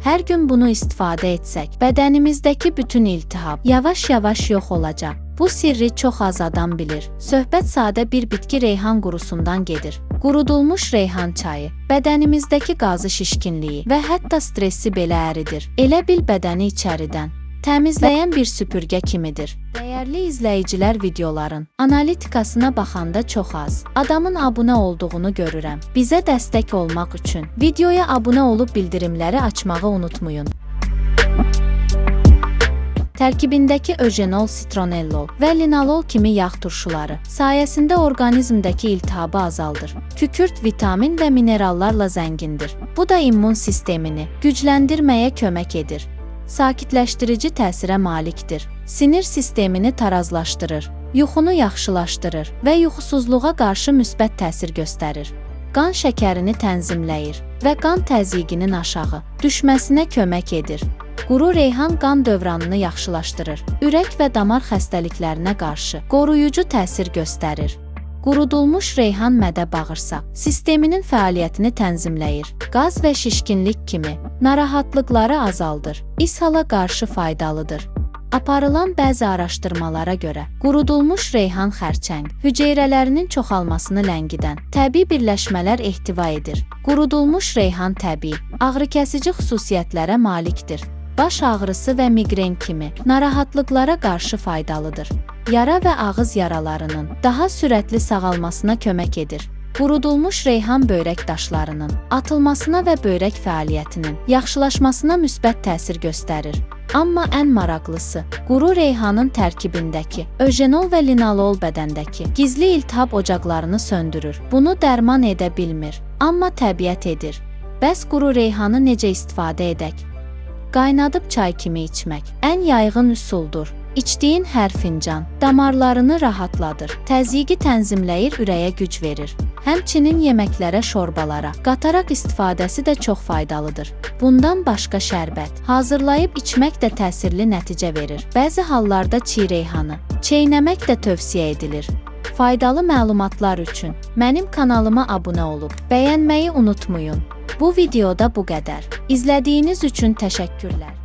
Hər gün bunu istifadə etsək, bədənimizdəki bütün iltihab yavaş-yavaş yox olacaq. Bu sirri çox az adam bilir. Söhbət sadə bir bitki reyhan qurusundan gedir. Qurudulmuş reyhan çayı bədənimizdəki qazı, şişkinliyi və hətta stressi belə əridir. Elə bil bədəni içəridən təmizləyən bir süpürgə kimidir. Dəyərli izləyicilər, videoların analitikasına baxanda çox az adamın abunə olduğunu görürəm. Bizə dəstək olmaq üçün videoya abunə olub bildirimləri açmağı unutmayın. Tərkibindəki öjenol, sitronellol və linalol kimi yağ turşuları sayəsində orqanizmdəki iltihabı azaldır. Kükürt vitamin və minerallarla zəngindir. Bu da immun sistemini gücləndirməyə kömək edir. Sakitləşdirici təsirə malikdir. Sinir sistemini tarazlaşdırır, yuxunu yaxşılaşdırır və yuxusuzluğa qarşı müsbət təsir göstərir. Qan şəkərini tənzimləyir və qan təzyiqinin aşağı düşməsinə kömək edir. Quru reyhan qan dövranını yaxşılaşdırır, ürək və damar xəstəliklərinə qarşı qoruyucu təsir göstərir. Qurudulmuş reyhan mədə-bağırsaq sisteminin fəaliyyətini tənzimləyir. Qaz və şişkinlik kimi narahatlıqları azaldır. İshala qarşı faydalıdır. Aparılan bəzi araşdırmalara görə qurudulmuş reyhan xərçəng hüceyrələrinin çoxalmasını ləngidən təbii birləşmələr ehtiva edir. Qurudulmuş reyhan təbii, ağrıkəsici xüsusiyyətlərə malikdir. Baş ağrısı və miqren kimi narahatlıqlara qarşı faydalıdır. Yara və ağız yaralarının daha sürətli sağalmasına kömək edir. Qurudulmuş reyhan böyrək daşlarının atılmasına və böyrək fəaliyyətinin yaxşılaşmasına müsbət təsir göstərir. Amma ən maraqlısı, quru reyhanın tərkibindəki öjenol və linalol bədəndəki gizli iltihab ocaqlarını söndürür. Bunu dərman edə bilmir, amma təbiət edir. Bəs quru reyhanı necə istifadə edək? Qaynadıb çay kimi içmək ən yaygın üsuldur. İçdiyin hər fincan damarlarını rahatladır, təzyiqi tənzimləyir, ürəyə güc verir. Həmçinin yeməklərə, şorbalara qataraq istifadəsi də çox faydalıdır. Bundan başqa şərbət hazırlayıb içmək də təsirli nəticə verir. Bəzi hallarda çiy reyhanı çeynəmək də tövsiyə edilir. Faydalı məlumatlar üçün mənim kanalıma abunə olub bəyənməyi unutmayın. Bu videoda bu qədər. İzlədiyiniz üçün təşəkkürlər.